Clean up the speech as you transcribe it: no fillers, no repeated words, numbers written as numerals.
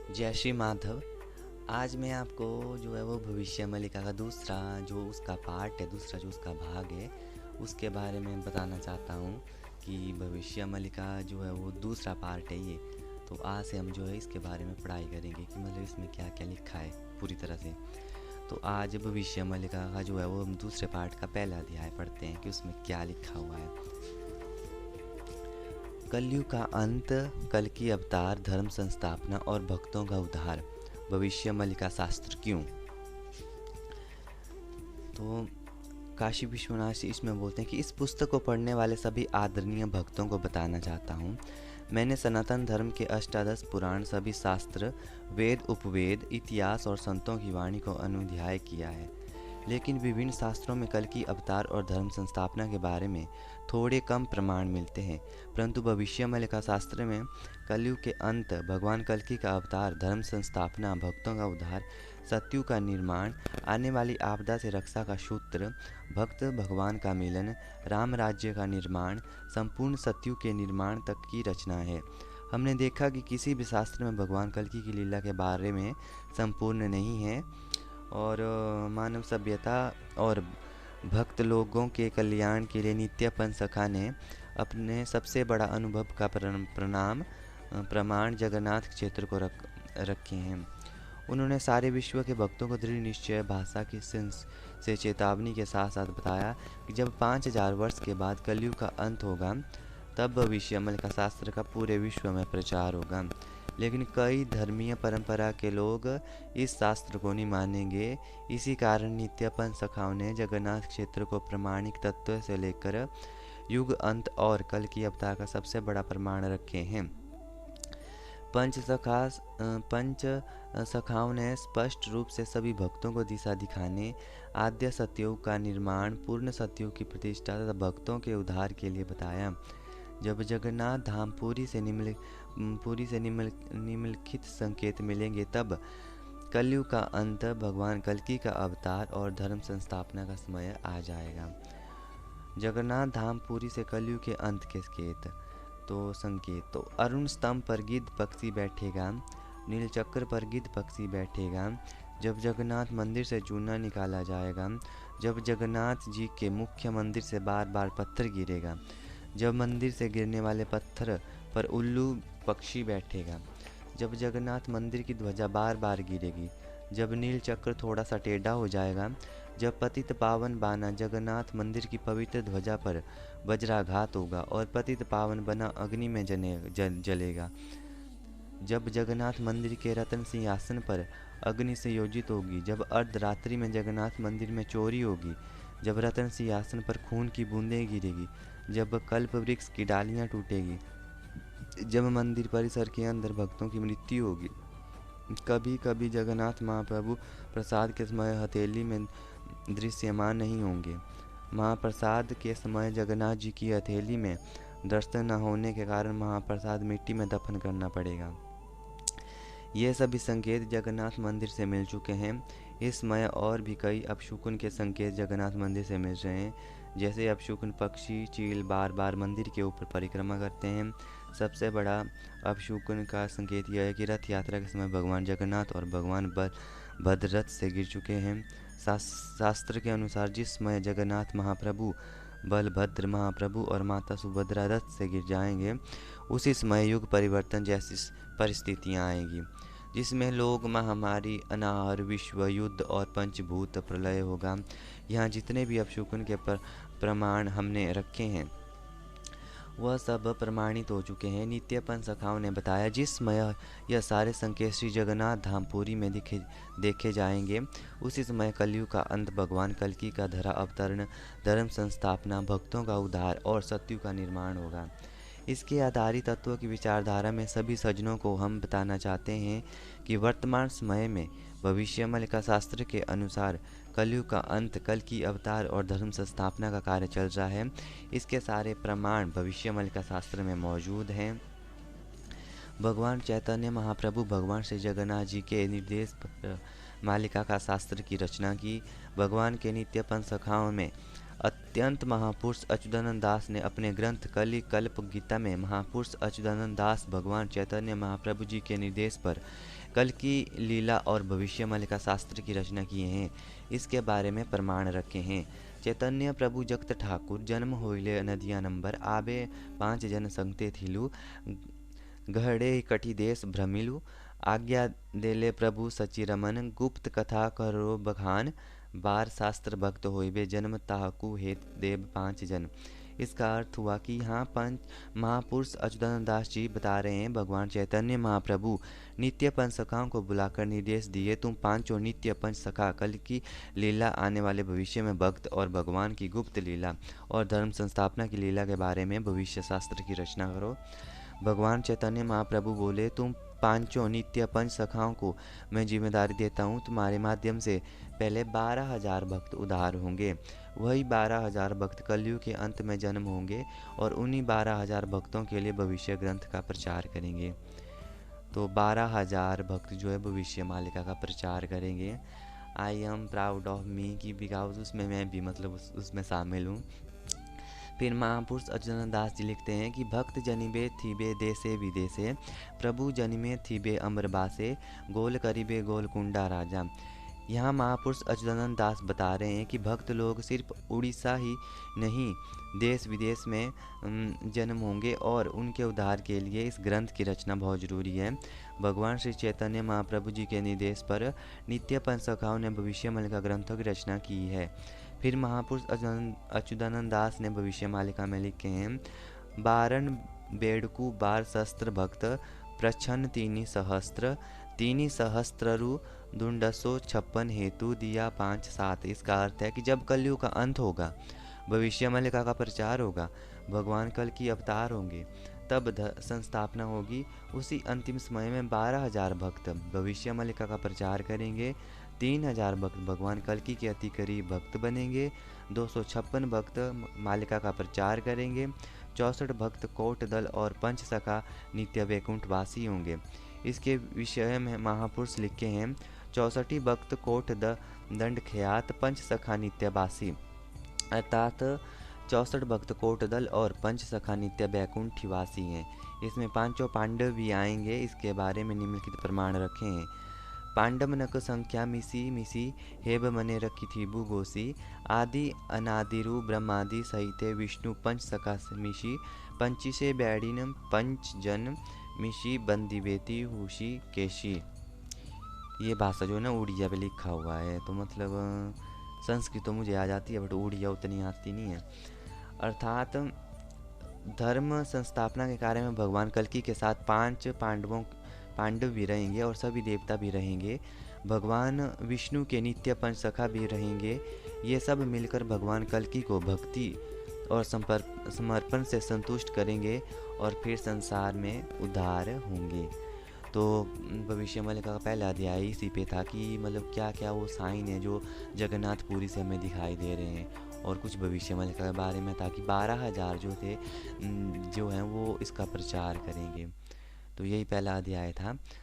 जय श्री माधव। आज मैं आपको जो है वो भविष्य मल्लिका का दूसरा जो उसका पार्ट है, दूसरा जो उसका भाग है, उसके बारे में बताना चाहता हूँ कि भविष्य मल्लिका जो है वो दूसरा पार्ट है ये। तो आज से हम जो है इसके बारे में पढ़ाई करेंगे कि मतलब इसमें क्या क्या लिखा है पूरी तरह से। तो आज भविष्य मल्लिका का जो है वो हम दूसरे पार्ट का पहला अध्याय पढ़ते हैं कि उसमें क्या लिखा हुआ है। कलयुग का अंत, कल की अवतार, धर्म संस्थापना और भक्तों का उद्धार, भविष्य मल्लिका शास्त्र क्यों। तो काशी विश्वनाथ जी इसमें बोलते हैं कि इस पुस्तक को पढ़ने वाले सभी आदरणीय भक्तों को बताना चाहता हूँ, मैंने सनातन धर्म के अष्टादश पुराण, सभी शास्त्र, वेद, उपवेद, इतिहास और संतों की वाणी को अनुध्याय किया है, लेकिन विभिन्न शास्त्रों में कल की अवतार और धर्म संस्थापना के बारे में थोड़े कम प्रमाण मिलते हैं। परंतु भविष्य मल्लिका शास्त्र में कलयुग के अंत, भगवान कल्कि का अवतार, धर्म संस्थापना, भक्तों का उद्धार, सत्ययुग का निर्माण, आने वाली आपदा से रक्षा का सूत्र, भक्त भगवान का मिलन, राम राज्य का निर्माण, संपूर्ण सत्ययुग के निर्माण तक की रचना है। हमने देखा कि किसी भी शास्त्र में भगवान कल्कि की लीला के बारे में संपूर्ण नहीं है और मानव सभ्यता और भक्त लोगों के कल्याण के लिए नित्यपन सखा ने अपने सबसे बड़ा अनुभव का प्रमाण जगन्नाथ क्षेत्र को रखे हैं। उन्होंने सारे विश्व के भक्तों को दृढ़ निश्चय भाषा की से चेतावनी के साथ साथ बताया कि जब 5000 वर्ष के बाद कलयुग का अंत होगा, तब भविष्य मल्लिका शास्त्र का पूरे विश्व में प्रचार होगा। लेकिन कई धर्मीय परंपरा के लोग इस शास्त्र को नहीं मानेंगे। इसी कारण नित्यपन सखाओं ने जगन्नाथ क्षेत्र को प्रमाणिक तत्व से लेकर युग अंत और कल की अवतार का सबसे बड़ा प्रमाण रखे हैं। पंच सखाओं ने स्पष्ट रूप से सभी भक्तों को दिशा दिखाने, आद्य सतयुग का निर्माण, पूर्ण सतयुग की प्रतिष्ठा तथा भक्तों के उद्धार के लिए बताया। जब जगन्नाथ धाम पूरी से निम्नलिखित संकेत मिलेंगे, तब कलयुग का अंत, भगवान कल्कि का अवतार और धर्म संस्थापना का समय आ जाएगा। जगन्नाथ धाम पूरी से कलयुग के अंत के संकेत तो अरुण स्तंभ पर गिद्ध पक्षी बैठेगा, नीलचक्र पर गिद्ध पक्षी बैठेगा, जब जगन्नाथ मंदिर से चूना निकाला जाएगा, जब जगन्नाथ जी के मुख्य मंदिर से बार बार पत्थर गिरेगा, जब मंदिर से गिरने वाले पत्थर पर उल्लू पक्षी बैठेगा, जब जगन्नाथ मंदिर की ध्वजा बार बार गिरेगी, जब नील चक्र थोड़ा सा टेढ़ा हो जाएगा, जब पतित पावन बाना जगन्नाथ मंदिर की पवित्र ध्वजा पर वज्राघात होगा और पतित पावन बना अग्नि में जलेगा, जब जगन्नाथ मंदिर के रत्न सिंहासन पर अग्नि से योजित होगी, जब अर्धरात्रि में जगन्नाथ मंदिर में चोरी होगी, जब रत्न सिंहासन पर खून की बूंदें गिरेगी, जब कल्प वृक्ष की डालियां टूटेगी, जब मंदिर परिसर के अंदर भक्तों की मृत्यु होगी, कभी कभी जगन्नाथ महाप्रभु प्रसाद के समय हथेली में दृश्यमान नहीं होंगे। महाप्रसाद के समय जगन्नाथ जी की हथेली में दर्शन न होने के कारण महाप्रसाद मिट्टी में दफन करना पड़ेगा। ये सभी संकेत जगन्नाथ मंदिर से मिल चुके हैं। इस समय और भी कई अपशकुन के संकेत जगन्नाथ मंदिर से मिल रहे हैं। जैसे अपशकुन पक्षी, चील बार बार मंदिर के ऊपर परिक्रमा करते हैं। सबसे बड़ा अपशकुन का संकेत यह है कि रथ यात्रा के समय भगवान जगन्नाथ और भगवान बलभद्र रथ से गिर चुके हैं। शास्त्र के अनुसार जिस समय जगन्नाथ महाप्रभु, बलभद्र महाप्रभु और माता सुभद्रा रथ से गिर जाएंगे, उसी समय युग परिवर्तन जैसी परिस्थितियाँ आएंगी, जिसमें लोग, महामारी, अनाहार, विश्व युद्ध और पंचभूत प्रलय होगा। यहाँ जितने भी अपशकुन के प्रमाण हमने रखे हैं वह सब प्रमाणित हो चुके हैं। नित्यपन सखाओं ने बताया जिस समय यह सारे संकेत श्री जगन्नाथ धाम पुरी में देखे जाएंगे, उसी समय कलयुग का अंत, भगवान कल्कि का धरा अवतरण, धर्म संस्थापना, भक्तों का उद्धार और सत्ययुग का निर्माण होगा। इसके आधारित तत्वों की विचारधारा में सभी सज्जनों को हम बताना चाहते हैं कि वर्तमान समय में भविष्य मल्लिका शास्त्र के अनुसार कलयुग का अंत, कल की अवतार और धर्म संस्थापना का कार्य चल रहा है। इसके सारे प्रमाण भविष्य मल्लिका शास्त्र में मौजूद हैं। भगवान चैतन्य महाप्रभु भगवान श्री जगन्नाथ जी के निर्देश पर मालिका का शास्त्र की रचना की। भगवान के नित्यपन सखाओं में अत्यंत महापुरुष अच्युतानंद दास ने अपने ग्रंथ कलि कल्प गीता में महापुरुष अच्युतानंद दास भगवान चैतन्य महाप्रभु जी के निर्देश पर कल की लीला और भविष्यवाणी का शास्त्र की रचना किए हैं। इसके बारे में प्रमाण रखे हैं। चैतन्य प्रभु जगत ठाकुर जन्म होइले नदिया नंबर आबे 5 जन संगते थिलु गहड़े कटी देश भ्रमिलु आज्ञा देले प्रभु सचि रमन गुप्त कथा करो बखान बार शास्त्र भक्त होइबे जन्म ताहकु हेत देव 5 जन। इसका अर्थ हुआ कि यहाँ पंच महापुरुष अच्युतानंद दास जी बता रहे हैं भगवान चैतन्य महाप्रभु नित्य पंच सखाओं को बुलाकर निर्देश दिए, तुम पांचों नित्य पंच सखा कल की लीला आने वाले भविष्य में भक्त और भगवान की गुप्त लीला और धर्म संस्थापना की लीला के बारे में भविष्य शास्त्र की रचना करो। भगवान चैतन्य महाप्रभु बोले, तुम पांचों नित्य पंच सखाओं को मैं जिम्मेदारी देता हूँ, तुम्हारे माध्यम से पहले 12,000 भक्त उद्धार होंगे। वही 12,000 भक्त कलयुग के अंत में जन्म होंगे और उन्हीं 12,000 भक्तों के लिए भविष्य ग्रंथ का प्रचार करेंगे। तो 12,000 भक्त जो है भविष्य मालिका का प्रचार करेंगे। I am proud of me कि बिकॉज उसमें मैं भी मतलब उसमें शामिल हूँ। फिर महापुरुष अच्युतानंद दास जी लिखते हैं कि भक्त जनिबे थीबे देशे विदेशे प्रभु जनिमे थीबे अमरबासे गोल करीबे गोलकुंडा राजा। यहाँ महापुरुष अच्युतानंद दास बता रहे हैं कि भक्त लोग सिर्फ उड़ीसा ही नहीं देश विदेश में जन्म होंगे और उनके उद्धार के लिए इस ग्रंथ की रचना बहुत ज़रूरी है। भगवान श्री चैतन्य महाप्रभु जी के निर्देश पर नित्य पंच सखाओं ने भविष्यमालिका ग्रंथों की रचना की है। फिर महापुरुष अच्युतानंद दास ने भविष्य मालिका में लिखे हैं, बारन बेड़कू बार शस्त्र भक्त प्रच्छन्न तीनी सहस्त्ररु दुंडसो 56 हेतु दिया 5-7। इसका अर्थ है कि जब कलयुग का अंत होगा, भविष्य मालिका का प्रचार होगा, भगवान कल की अवतार होंगे, तब संस्थापना होगी। उसी अंतिम समय में 12,000 भक्त भविष्य मालिका का प्रचार करेंगे, 3,000 भक्त भगवान कल्कि के अति करीब भक्त बनेंगे, 256 भक्त मालिका का प्रचार करेंगे, 64 भक्त कोट दल और पंच सखा नित्य वैकुंठवासी होंगे। इसके विषय में महापुरुष लिखे हैं, 64 भक्त कोट दंड ख्यात पंच सखा नित्यवासी, अर्थात 64 भक्त कोट दल और पंच सखा नित्य वैकुंठवासी हैं। इसमें पांचों पांडव भी आएंगे। इसके बारे में निम्नलिखित प्रमाण रखे हैं। पांडव नक संख्या मिसी हेब मने रखी थी गोसी आदि अनादिरु ब्रह्मादि सहिते विष्णु पंच सखा मिशी पंचिसे बैडिन पंच जन मिशी बंदिवेती हुशी केशी। ये भाषा जो है ना उड़िया पे लिखा हुआ है, तो मतलब संस्कृत तो मुझे आ जाती है बट उड़िया उतनी आती नहीं है। अर्थात धर्म संस्थापना के कार्य में भगवान कल्कि के साथ 5 पांडव भी रहेंगे और सभी देवता भी रहेंगे। भगवान विष्णु के नित्य पंच सखा भी रहेंगे। ये सब मिलकर भगवान कल्कि को भक्ति और समर्पण से संतुष्ट करेंगे और फिर संसार में उद्धार होंगे। तो भविष्य मालिका का पहला अध्याय इसी पे था कि मतलब क्या क्या वो साइन है जो जगन्नाथपुरी से हमें दिखाई दे रहे हैं, और कुछ भविष्य मालिका के बारे में था कि 12,000 जो थे जो हैं वो इसका प्रचार करेंगे। तो यही पहला अध्याय था।